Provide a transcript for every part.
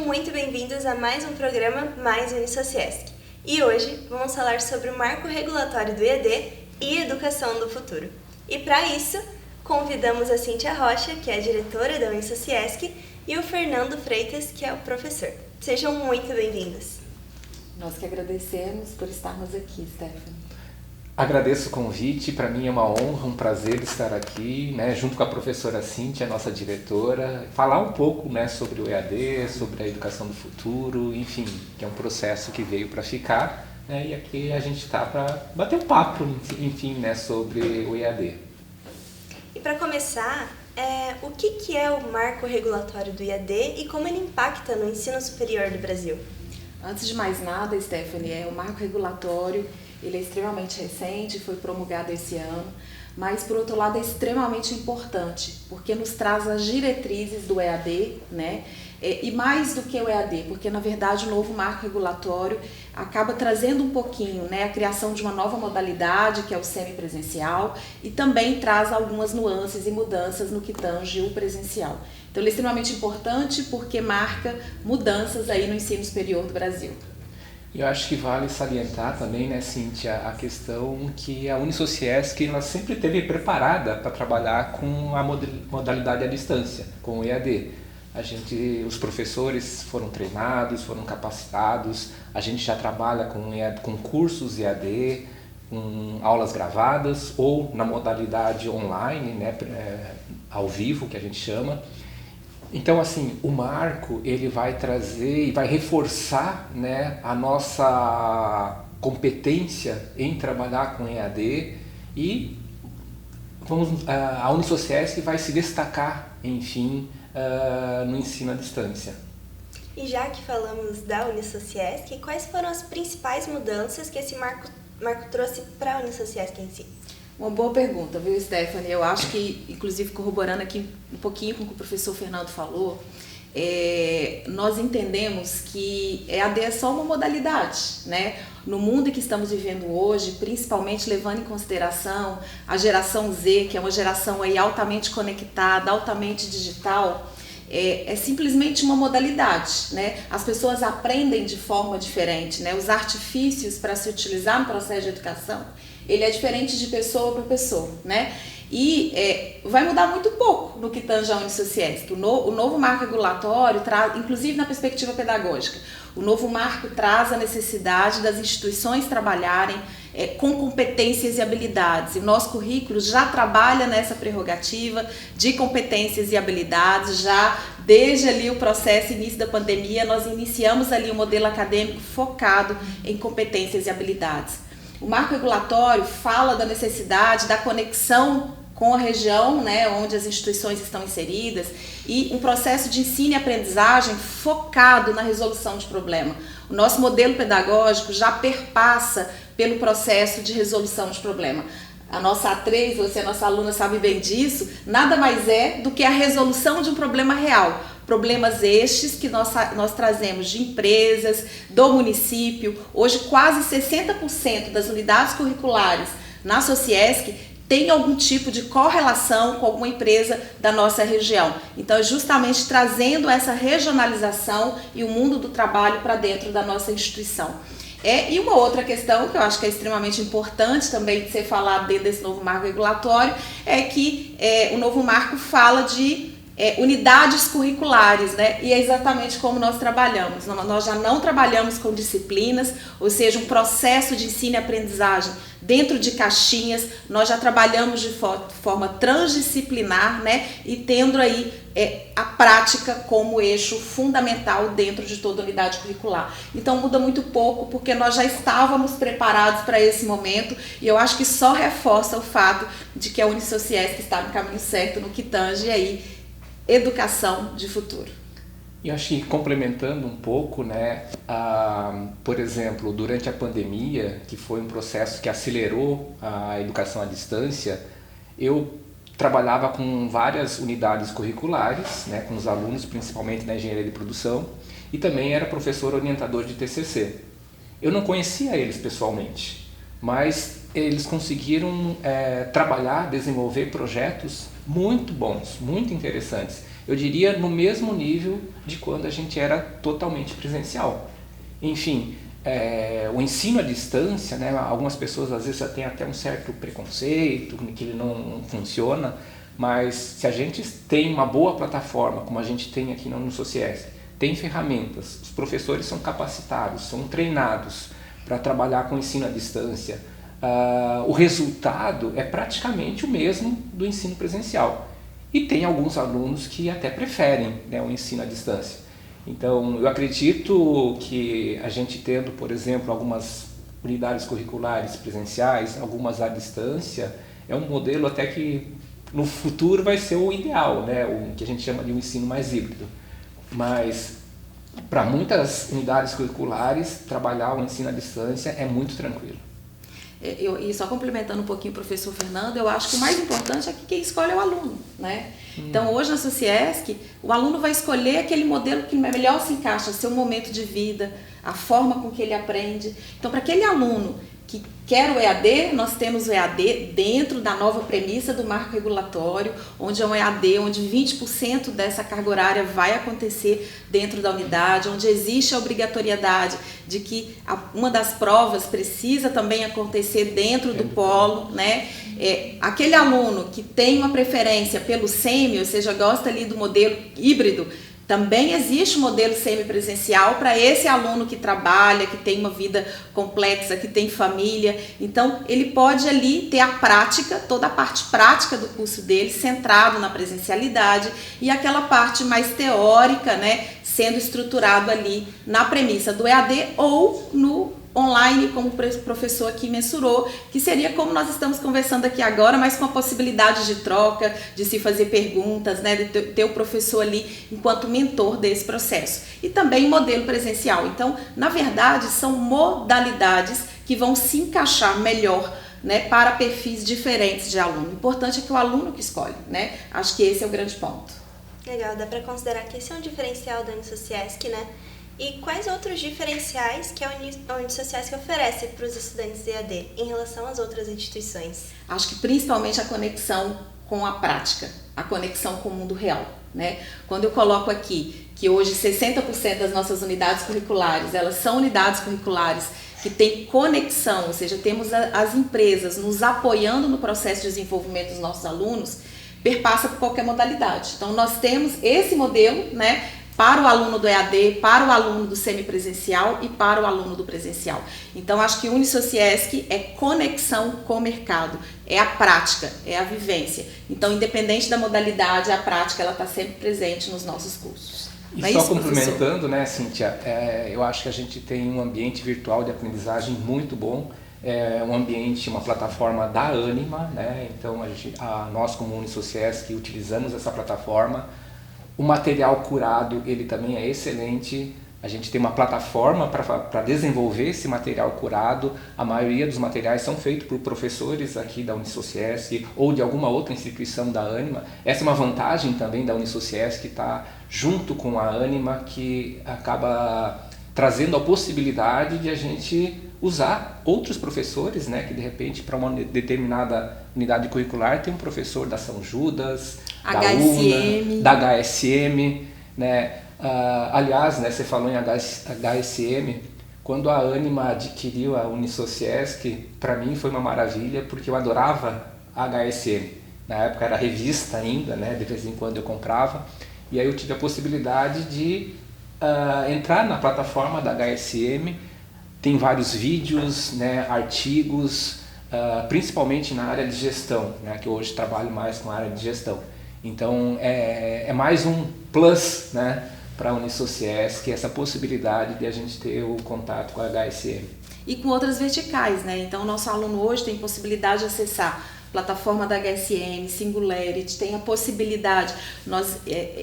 muito bem-vindos a mais um programa Mais Unisociesc. E hoje vamos falar sobre o marco regulatório do EAD e educação do futuro. E para isso, convidamos a Cíntia Rocha, que é a diretora da Unisociesc, e o Fernando Freitas, que é o professor. Sejam muito bem-vindos. Nós que agradecemos por estarmos aqui, Stephanie. Agradeço o convite, para mim é uma honra, um prazer estar aqui, junto com a professora Cíntia, nossa diretora, falar um pouco, sobre o EAD, sobre a educação do futuro, enfim, que é um processo que veio para ficar, e aqui a gente está para bater um papo, enfim, sobre o EAD. E para começar, o que é o marco regulatório do EAD e como ele impacta no ensino superior do Brasil? Antes de mais nada, Stephanie, o marco regulatório ele é extremamente recente, foi promulgado esse ano, mas por outro lado é extremamente importante, porque nos traz as diretrizes do EAD, e mais do que o EAD, porque na verdade o novo marco regulatório acaba trazendo um pouquinho, a criação de uma nova modalidade, que é o semipresencial, e também traz algumas nuances e mudanças no que tange o presencial. Então ele é extremamente importante porque marca mudanças aí no ensino superior do Brasil. Eu acho que vale salientar também, Cíntia, a questão que a Unisociesc ela sempre esteve preparada para trabalhar com a modalidade à distância, com o EAD. Os professores foram treinados, foram capacitados, a gente já trabalha com cursos EAD, com aulas gravadas ou na modalidade online, ao vivo, que a gente chama. Então, o marco ele vai trazer e vai reforçar, a nossa competência em trabalhar com EAD e a Unisociesc vai se destacar, enfim, no ensino à distância. E já que falamos da Unisociesc, quais foram as principais mudanças que esse marco trouxe para a Unisociesc em si? Uma boa pergunta, viu, Stephanie? Eu acho que, inclusive, corroborando aqui um pouquinho com o que o professor Fernando falou, nós entendemos que EAD é só uma modalidade, No mundo em que estamos vivendo hoje, principalmente levando em consideração a geração Z, que é uma geração aí altamente conectada, altamente digital, é simplesmente uma modalidade, As pessoas aprendem de forma diferente, Os artifícios para se utilizar no processo de educação, ele é diferente de pessoa para pessoa, E vai mudar muito pouco no que tange a Unisociesc. O novo marco regulatório traz, inclusive na perspectiva pedagógica, o novo marco traz a necessidade das instituições trabalharem com competências e habilidades. E o nosso currículo já trabalha nessa prerrogativa de competências e habilidades, já desde ali o processo início da pandemia, nós iniciamos ali um modelo acadêmico focado em competências e habilidades. O marco regulatório fala da necessidade da conexão com a região, onde as instituições estão inseridas e um processo de ensino e aprendizagem focado na resolução de problema. O nosso modelo pedagógico já perpassa pelo processo de resolução de problema. A nossa A3, você, a nossa aluna, sabe bem disso, nada mais é do que a resolução de um problema real. Problemas estes que nós trazemos de empresas, do município. Hoje quase 60% das unidades curriculares na Sociesc tem algum tipo de correlação com alguma empresa da nossa região. Então, é justamente trazendo essa regionalização e o mundo do trabalho para dentro da nossa instituição. E uma outra questão que eu acho que é extremamente importante também de ser falado dentro desse novo marco regulatório é que o novo marco fala de unidades curriculares, E é exatamente como nós trabalhamos. Nós já não trabalhamos com disciplinas, ou seja, um processo de ensino e aprendizagem dentro de caixinhas. Nós já trabalhamos de forma transdisciplinar, E tendo aí a prática como eixo fundamental dentro de toda unidade curricular. Então muda muito pouco porque nós já estávamos preparados para esse momento e eu acho que só reforça o fato de que a Unisociesc está no caminho certo no que tange aí educação de futuro. E acho que complementando um pouco, por exemplo, durante a pandemia, que foi um processo que acelerou a educação à distância, eu trabalhava com várias unidades curriculares, com os alunos, principalmente na engenharia de produção, e também era professor orientador de TCC. Eu não conhecia eles pessoalmente, mas eles conseguiram trabalhar, desenvolver projetos muito bons, muito interessantes. eu diria no mesmo nível de quando a gente era totalmente presencial. Enfim, o ensino à distância, né, algumas pessoas às vezes têm até um certo preconceito, que ele não funciona, mas se a gente tem uma boa plataforma, como a gente tem aqui no Unisociesc, tem ferramentas, os professores são capacitados, são treinados para trabalhar com ensino à distância, o resultado é praticamente o mesmo do ensino presencial. E tem alguns alunos que até preferem, né, o ensino à distância. Então, eu acredito que a gente tendo, por exemplo, algumas unidades curriculares presenciais, algumas à distância, é um modelo até que no futuro vai ser o ideal, né, o que a gente chama de um ensino mais híbrido. Mas, para muitas unidades curriculares, trabalhar o ensino à distância é muito tranquilo. E só complementando um pouquinho o professor Fernando, eu acho que o mais importante é que quem escolhe é o aluno, né? Então, hoje na Sociesc, o aluno vai escolher aquele modelo que melhor se encaixa, seu momento de vida, a forma com que ele aprende. Então, para aquele aluno que quer o EAD, nós temos o EAD dentro da nova premissa do marco regulatório, onde é um EAD, onde 20% dessa carga horária vai acontecer dentro da unidade, onde existe a obrigatoriedade de que uma das provas precisa também acontecer dentro do polo, né? Aquele aluno que tem uma preferência pelo semi, ou seja, gosta ali do modelo híbrido, também existe um modelo semipresencial para esse aluno que trabalha, que tem uma vida complexa, que tem família. Então, ele pode ali ter a prática, toda a parte prática do curso dele, centrado na presencialidade, e aquela parte mais teórica, né, sendo estruturado ali na premissa do EAD ou no online, como o professor aqui mensurou, que seria como nós estamos conversando aqui agora, mas com a possibilidade de troca, de se fazer perguntas, né, de ter o professor ali enquanto mentor desse processo. E também modelo presencial. Então, na verdade, são modalidades que vão se encaixar melhor, né, para perfis diferentes de aluno. O importante é que o aluno que escolhe, né? Acho que esse é o grande ponto. Legal, dá para considerar que esse é um diferencial da Unisociesc, né? E quais outros diferenciais que a Unisociesc oferece para os estudantes de EAD em relação às outras instituições? Acho que principalmente a conexão com a prática, a conexão com o mundo real, né? Quando eu coloco aqui que hoje 60% das nossas unidades curriculares, elas são unidades curriculares que têm conexão, ou seja, temos as empresas nos apoiando no processo de desenvolvimento dos nossos alunos, perpassa por qualquer modalidade. Então, nós temos esse modelo, né, para o aluno do EAD, para o aluno do semipresencial e para o aluno do presencial. Então, acho que Unisociesc é conexão com o mercado, é a prática, é a vivência. Então, independente da modalidade, a prática ela está sempre presente nos nossos cursos. E só isso, complementando, professor? Né, Cíntia, eu acho que a gente tem um ambiente virtual de aprendizagem muito bom, um ambiente, uma plataforma da Ânima, né? Então nós como Unisociesc utilizamos essa plataforma. O material curado, ele também é excelente. A gente tem uma plataforma para desenvolver esse material curado. A maioria dos materiais são feitos por professores aqui da Unisociesc ou de alguma outra instituição da Ânima. Essa é uma vantagem também da Unisociesc, que está junto com a Ânima, que acaba trazendo a possibilidade de a gente usar outros professores, né, que de repente para uma determinada unidade curricular tem um professor da São Judas, da UNA, da HSM, né? Aliás, né, você falou em HSM, quando a Ânima adquiriu a Unisociesc, para mim foi uma maravilha, porque eu adorava a HSM. Na época era revista ainda, né, de vez em quando eu comprava, e aí eu tive a possibilidade de entrar na plataforma da HSM. Tem vários vídeos, né, artigos, principalmente na área de gestão, né, que hoje trabalho mais com a área de gestão. Então é mais um plus, né, para a Unisociesc, essa possibilidade de a gente ter o contato com a HSM. E com outras verticais, né? Então o nosso aluno hoje tem possibilidade de acessar plataforma da HSM, Singularity, tem a possibilidade, nós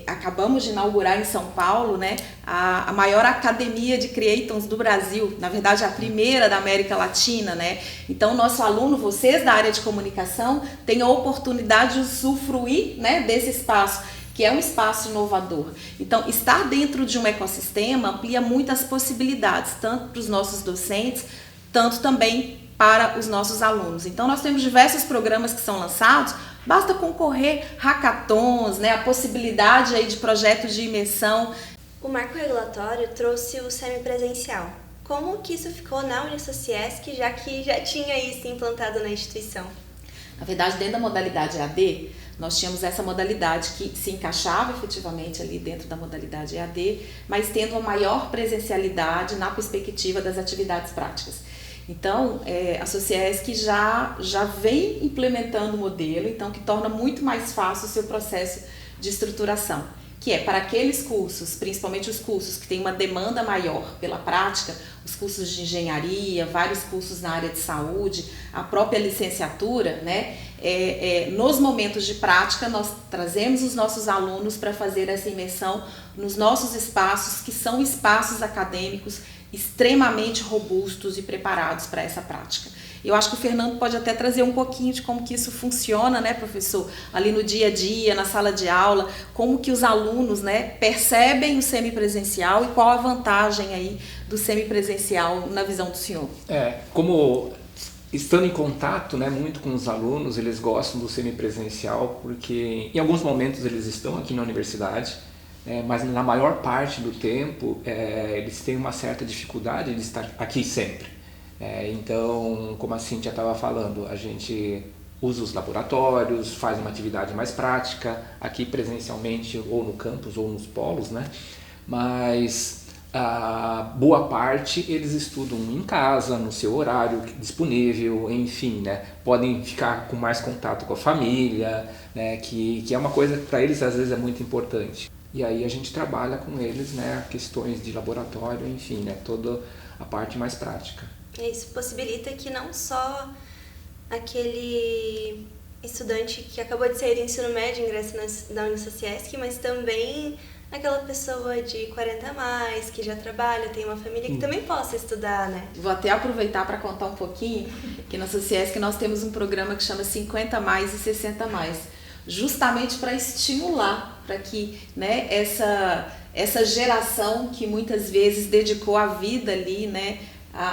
acabamos de inaugurar em São Paulo, né, a maior academia de Creatons do Brasil, na verdade a primeira da América Latina, né? Então nosso aluno, vocês da área de comunicação, têm a oportunidade de usufruir, né, desse espaço, que é um espaço inovador. Então, estar dentro de um ecossistema amplia muitas possibilidades, tanto para os nossos docentes, tanto também para os nossos alunos. Então, nós temos diversos programas que são lançados Basta concorrer hackathons, né, a possibilidade aí de projetos de imersão. O marco regulatório trouxe o semipresencial. Como que isso ficou na Unisociesc, já que já tinha isso implantado na instituição? Na verdade, dentro da modalidade EAD, nós tínhamos essa modalidade que se encaixava efetivamente ali dentro da modalidade EAD, mas tendo uma maior presencialidade na perspectiva das atividades práticas. Então, a Sociesc já vem implementando o modelo, então, que torna muito mais fácil o seu processo de estruturação, que é para aqueles cursos, principalmente os cursos que têm uma demanda maior pela prática, os cursos de engenharia, vários cursos na área de saúde, a própria licenciatura, né? Nos momentos de prática, nós trazemos os nossos alunos para fazer essa imersão nos nossos espaços, que são espaços acadêmicos extremamente robustos e preparados para essa prática. Eu acho que o Fernando pode até trazer um pouquinho de como que isso funciona, né, professor? Ali no dia a dia, na sala de aula, como que os alunos, né, percebem o semipresencial e qual a vantagem aí do semipresencial na visão do senhor? Como estando em contato, né, muito com os alunos, eles gostam do semipresencial porque em alguns momentos eles estão aqui na universidade, mas na maior parte do tempo eles têm uma certa dificuldade de estar aqui sempre. Então, como a Cíntia estava falando, a gente usa os laboratórios, faz uma atividade mais prática, aqui presencialmente ou no campus ou nos polos, né? Mas a boa parte eles estudam em casa, no seu horário disponível, enfim, né? Podem ficar com mais contato com a família, né? Que é uma coisa que para eles às vezes é muito importante. E aí a gente trabalha com eles, né? Questões de laboratório, enfim, né? Toda a parte mais prática. Isso possibilita que não só aquele estudante que acabou de sair do ensino médio ingresse na Unisociesc, mas também aquela pessoa de 40 a mais, que já trabalha, tem uma família, que também possa estudar, né? Vou até aproveitar para contar um pouquinho que na Sociesc nós temos um programa que chama 50 mais e 60 mais, justamente para estimular, para que, né, essa geração que muitas vezes dedicou a vida ali, né,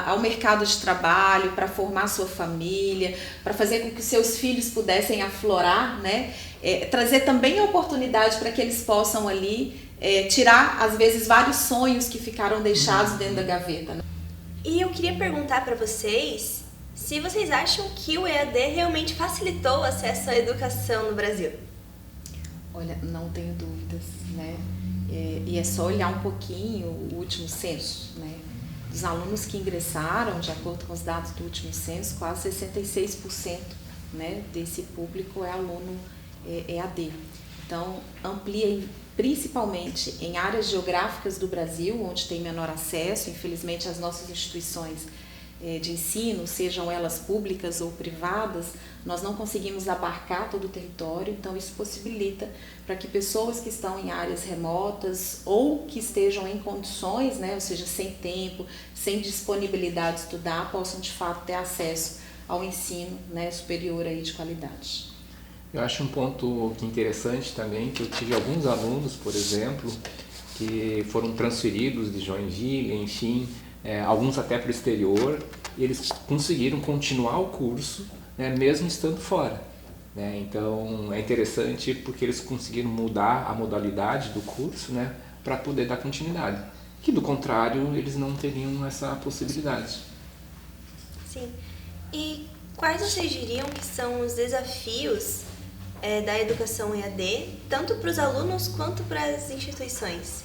ao mercado de trabalho, para formar sua família, para fazer com que seus filhos pudessem aflorar, né? Trazer também a oportunidade para que eles possam ali tirar, às vezes, vários sonhos que ficaram deixados dentro da gaveta. Né? E eu queria perguntar para vocês se vocês acham que o EAD realmente facilitou o acesso à educação no Brasil. Olha, não tenho dúvidas, né? E é só olhar um pouquinho o último censo, né? Dos alunos que ingressaram, de acordo com os dados do último censo, quase 66%, né, desse público é aluno EAD. Então, amplia principalmente em áreas geográficas do Brasil, onde tem menor acesso. Infelizmente, as nossas instituições de ensino, sejam elas públicas ou privadas, nós não conseguimos abarcar todo o território, então isso possibilita para que pessoas que estão em áreas remotas ou que estejam em condições, né, ou seja, sem tempo, sem disponibilidade de estudar, possam de fato ter acesso ao ensino, né, superior aí de qualidade. Eu acho um ponto interessante também, que eu tive alguns alunos, por exemplo, que foram transferidos de Joinville, enfim, alguns até para o exterior, e eles conseguiram continuar o curso, né, mesmo estando fora. Né? Então é interessante porque eles conseguiram mudar a modalidade do curso, né, para poder dar continuidade. Que do contrário eles não teriam essa possibilidade. Sim. E quais vocês diriam que são os desafios da educação EAD, tanto para os alunos quanto para as instituições?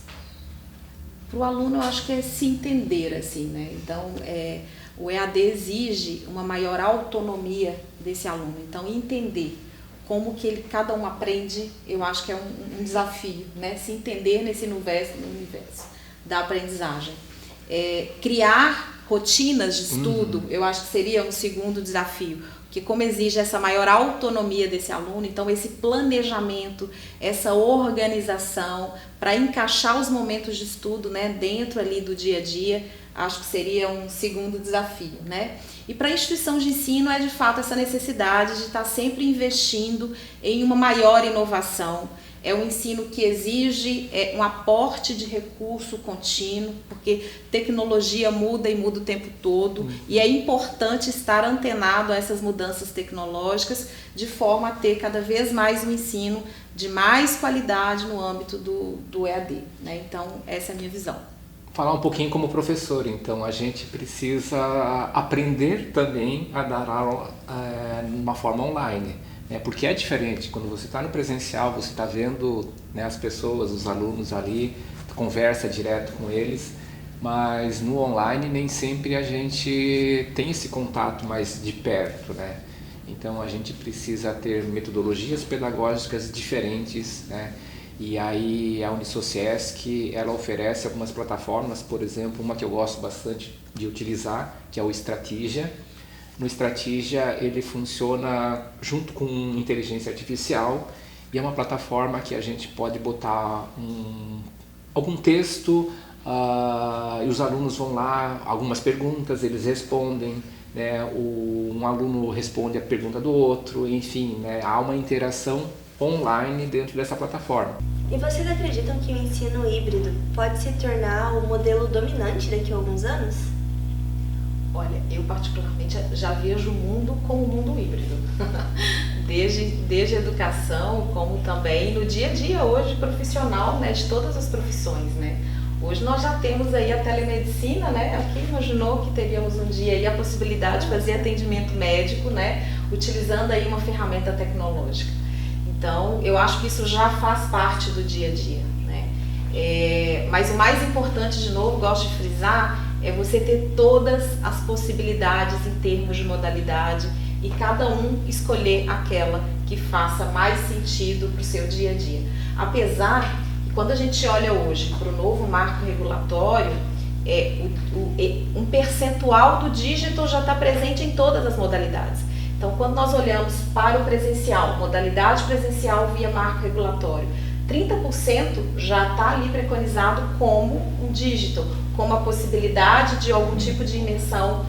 Para o aluno, eu acho que é se entender, assim, né? Então, o EAD exige uma maior autonomia desse aluno. Então, entender como que cada um aprende, eu acho que é um desafio, né? Se entender nesse universo da aprendizagem. Criar rotinas de estudo, eu acho que seria um segundo desafio. Porque como exige essa maior autonomia desse aluno, então esse planejamento, essa organização para encaixar os momentos de estudo, né, dentro ali do dia a dia, acho que seria um segundo desafio, né? E para a instituição de ensino é de fato essa necessidade de estar sempre investindo em uma maior inovação, é um ensino que exige um aporte de recurso contínuo, porque tecnologia muda e muda o tempo todo, e é importante estar antenado a essas mudanças tecnológicas, de forma a ter cada vez mais um ensino de mais qualidade no âmbito do EAD, né? Então, essa é a minha visão. Falar um pouquinho como professor, então a gente precisa aprender também a dar aula de uma forma online, né? Porque é diferente, quando você está no presencial, você está vendo, né, as pessoas, os alunos ali, conversa direto com eles, mas no online nem sempre a gente tem esse contato mais de perto, né? Então a gente precisa ter metodologias pedagógicas diferentes, né? E aí a Unisociesc, ela oferece algumas plataformas, por exemplo, uma que eu gosto bastante de utilizar, que é o Strategia. No Strategia ele funciona junto com inteligência artificial e é uma plataforma que a gente pode botar algum texto e os alunos vão lá, algumas perguntas, eles respondem, né? Um aluno responde a pergunta do outro, enfim, né? Há uma interação online dentro dessa plataforma. E vocês acreditam que o ensino híbrido pode se tornar o modelo dominante daqui a alguns anos? Olha, eu particularmente já vejo o mundo como um mundo híbrido, desde a educação, como também no dia a dia hoje profissional, né, de todas as profissões, né? Hoje nós já temos aí a telemedicina, né? Aqui imaginou que teríamos um dia aí a possibilidade de fazer atendimento médico, né, utilizando aí uma ferramenta tecnológica. Então, eu acho que isso já faz parte do dia a dia, né? Mas o mais importante, de novo, gosto de frisar, é você ter todas as possibilidades em termos de modalidade e cada um escolher aquela que faça mais sentido para o seu dia a dia. Apesar que quando a gente olha hoje para o novo marco regulatório, um percentual do digital já está presente em todas as modalidades. Então, quando nós olhamos para o presencial, modalidade presencial via marco regulatório, 30% já está ali preconizado como um digital, como a possibilidade de algum tipo de imersão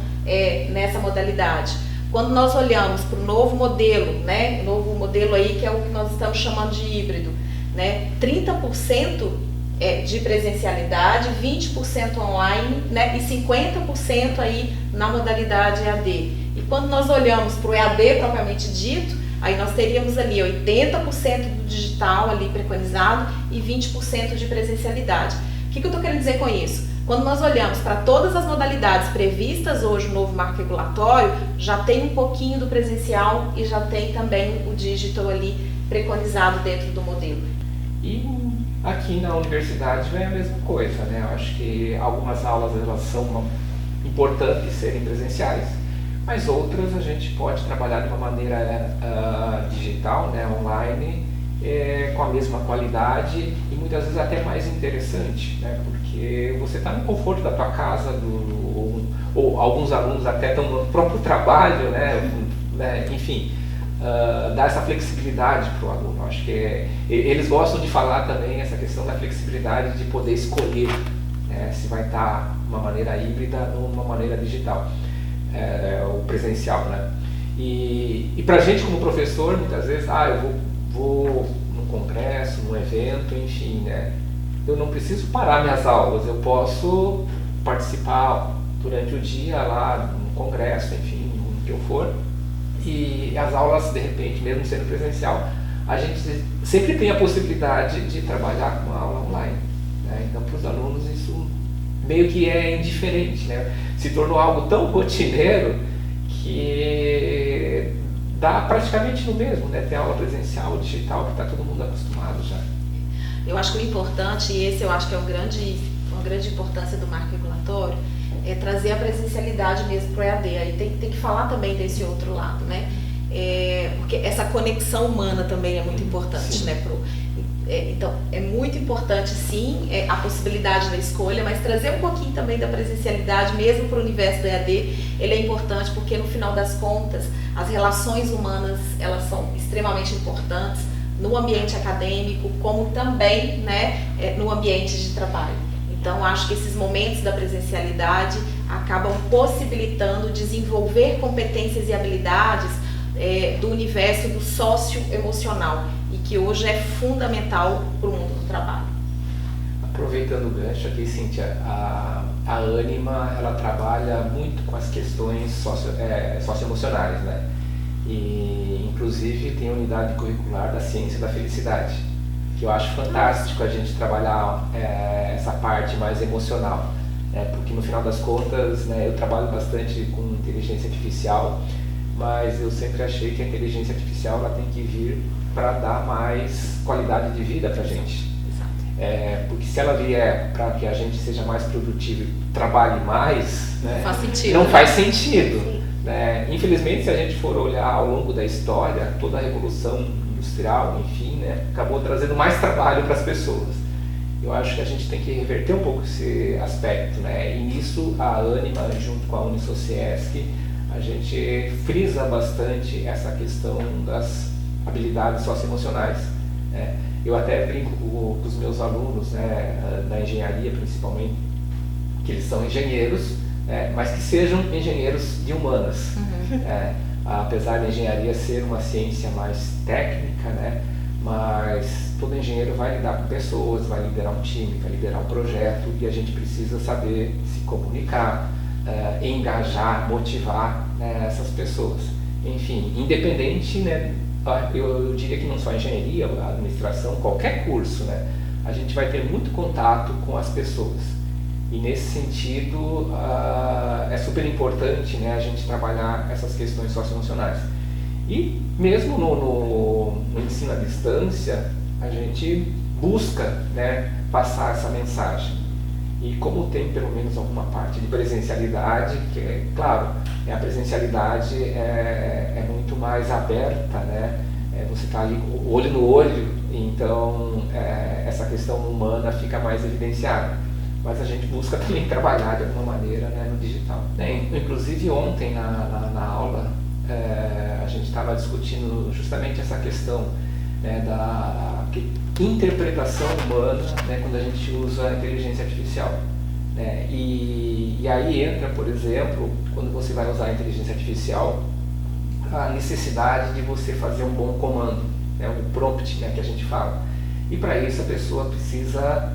nessa modalidade. Quando nós olhamos para o novo modelo, né, novo modelo aí que é o que nós estamos chamando de híbrido, né, 30% de presencialidade, 20% online, né, e 50% aí na modalidade EAD. E quando nós olhamos para o EAD propriamente dito, aí nós teríamos ali 80% do digital ali preconizado e 20% de presencialidade. O que eu estou querendo dizer com isso? Quando nós olhamos para todas as modalidades previstas hoje no novo marco regulatório, já tem um pouquinho do presencial e já tem também o digital ali preconizado dentro do modelo. E aqui na universidade vem a mesma coisa, né? Eu acho que algumas aulas elas são importantes serem presenciais, mas outras a gente pode trabalhar de uma maneira digital, né, online, com a mesma qualidade e muitas vezes até mais interessante, né, porque você está no conforto da tua casa, ou alguns alunos até estão no próprio trabalho, né, enfim, dar essa flexibilidade para o aluno. Acho que eles gostam de falar também essa questão da flexibilidade de poder escolher, né, se vai estar de uma maneira híbrida ou de uma maneira digital. O presencial, né? E pra gente como professor, muitas vezes, eu vou num congresso, num evento, enfim, né? Eu não preciso parar minhas aulas, eu posso participar durante o dia lá num congresso, enfim, no que eu for, e as aulas, de repente, mesmo sendo presencial, a gente sempre tem a possibilidade de trabalhar com a aula online, né? Então, para os alunos, isso meio que é indiferente, né? Se tornou algo tão rotineiro que dá praticamente no mesmo, né? Tem aula presencial, digital, que está todo mundo acostumado já. Eu acho que o importante, e esse eu acho que é uma grande importância do marco regulatório, é trazer a presencialidade mesmo para o EAD. Aí tem que falar também desse outro lado, né? Porque essa conexão humana também é muito importante, né? Então, é muito importante, sim, a possibilidade da escolha, mas trazer um pouquinho também da presencialidade, mesmo para o universo do EAD, ele é importante porque, no final das contas, as relações humanas, elas são extremamente importantes no ambiente acadêmico, como também, né, no ambiente de trabalho. Então, acho que esses momentos da presencialidade acabam possibilitando desenvolver competências e habilidades do universo do socioemocional. e que hoje é fundamental para o mundo do trabalho. Aproveitando o gancho aqui, Cíntia, a Ânima, ela trabalha muito com as questões socioemocionais, né? E, inclusive, tem a unidade curricular da ciência da felicidade, que eu acho fantástico a gente trabalhar essa parte mais emocional, né? Porque, no final das contas, né, eu trabalho bastante com inteligência artificial, mas eu sempre achei que a inteligência artificial ela tem que vir para dar mais qualidade de vida para a gente. Porque se ela vier para que a gente seja mais produtivo e trabalhe mais, né, não faz sentido. Né? Infelizmente, se a gente for olhar ao longo da história, toda a revolução industrial, enfim, né, acabou trazendo mais trabalho para as pessoas. Eu acho que a gente tem que reverter um pouco esse aspecto, né? E nisso a Ânima, junto com a Unisociesc, a gente frisa bastante essa questão das habilidades socioemocionais, né? Eu até brinco com os meus alunos, né, da engenharia principalmente, que eles são engenheiros, mas que sejam engenheiros de humanas. Apesar da engenharia ser uma ciência mais técnica, né, mas todo engenheiro vai lidar com pessoas, vai liderar um time, vai liderar um projeto, e a gente precisa saber se comunicar, engajar, motivar, né, essas pessoas. Enfim, independente, né, eu diria que não só a engenharia, a administração, qualquer curso, né, a gente vai ter muito contato com as pessoas. E nesse sentido, é super importante, né, a gente trabalhar essas questões socioemocionais. E mesmo no ensino à distância, a gente busca, né, passar essa mensagem. E como tem pelo menos alguma parte de presencialidade, que é claro, a presencialidade é muito mais aberta, né? Você está ali olho no olho, então essa questão humana fica mais evidenciada. Mas a gente busca também trabalhar de alguma maneira, né, no digital. Inclusive ontem na aula a gente estava discutindo justamente essa questão, né, da interpretação humana, né, quando a gente usa a inteligência artificial. Né? E aí entra, por exemplo, quando você vai usar a inteligência artificial, a necessidade de você fazer um bom comando, né, um prompt, né, que a gente fala. E para isso a pessoa precisa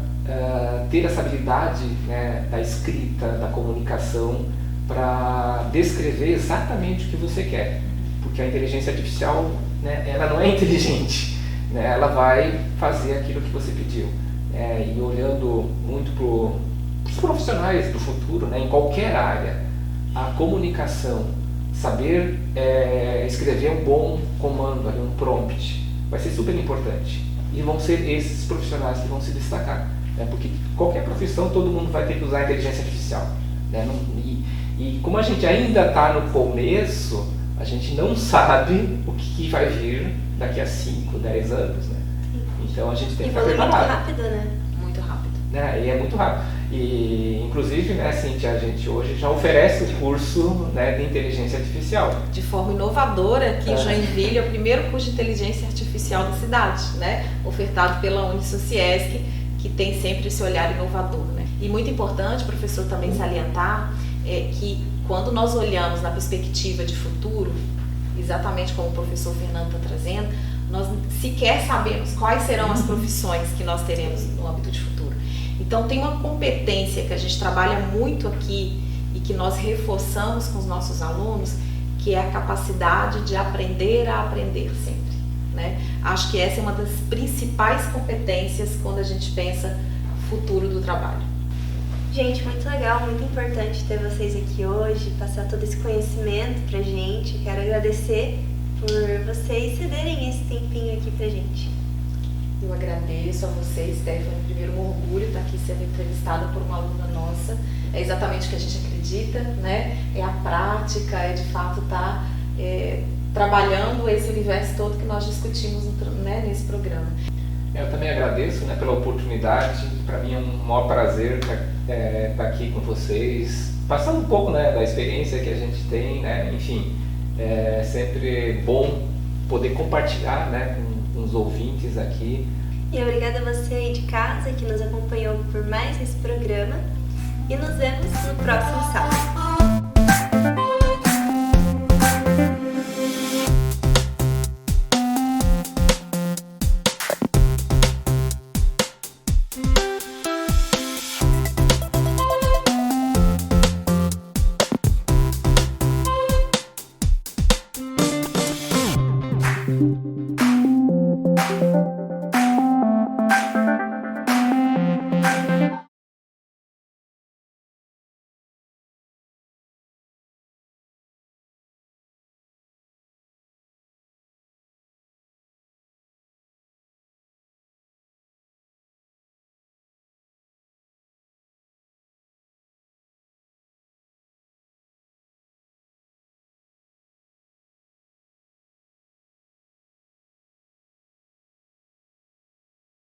ter essa habilidade, né, da escrita, da comunicação, para descrever exatamente o que você quer. Porque a inteligência artificial, né, ela não é inteligente, né, ela vai fazer aquilo que você pediu. E olhando muito para os profissionais do futuro, né, em qualquer área, a comunicação, saber escrever um bom comando, um prompt, vai ser super importante. E vão ser esses profissionais que vão se destacar. Né, porque qualquer profissão, todo mundo vai ter que usar a inteligência artificial. Né, e como a gente ainda está no começo, a gente não sabe o que vai vir daqui a 5, 10 anos. Né? Então a gente tem que estar preparado. Muito rápido, né? Muito rápido. E é muito rápido. E, inclusive, né, Cíntia, a gente hoje já oferece o curso, né, de inteligência artificial. De forma inovadora, aqui em Joinville é o primeiro curso de inteligência artificial da cidade, né, ofertado pela Unisociesc, que tem sempre esse olhar inovador. Né? E muito importante, professor, também salientar que quando nós olhamos na perspectiva de futuro, exatamente como o professor Fernando está trazendo, nós sequer sabemos quais serão as profissões que nós teremos no âmbito de futuro. Então tem uma competência que a gente trabalha muito aqui e que nós reforçamos com os nossos alunos, que é a capacidade de aprender a aprender sempre. Né? Acho que essa é uma das principais competências quando a gente pensa futuro do trabalho. Gente, muito legal, muito importante ter vocês aqui hoje, passar todo esse conhecimento pra gente. Quero agradecer por vocês cederem esse tempinho aqui pra gente. Eu agradeço a você, Stephanie. Primeiro, um orgulho estar aqui sendo entrevistada por uma aluna nossa. É exatamente o que a gente acredita, né? É a prática, é de fato estar trabalhando esse universo todo que nós discutimos, né, nesse programa. Eu também agradeço, né, pela oportunidade. Para mim é um maior prazer estar aqui com vocês, passando um pouco, né, da experiência que a gente tem, né, enfim, é sempre bom poder compartilhar, né, com os ouvintes aqui. E obrigada a você aí de casa que nos acompanhou por mais esse programa e nos vemos no próximo sábado.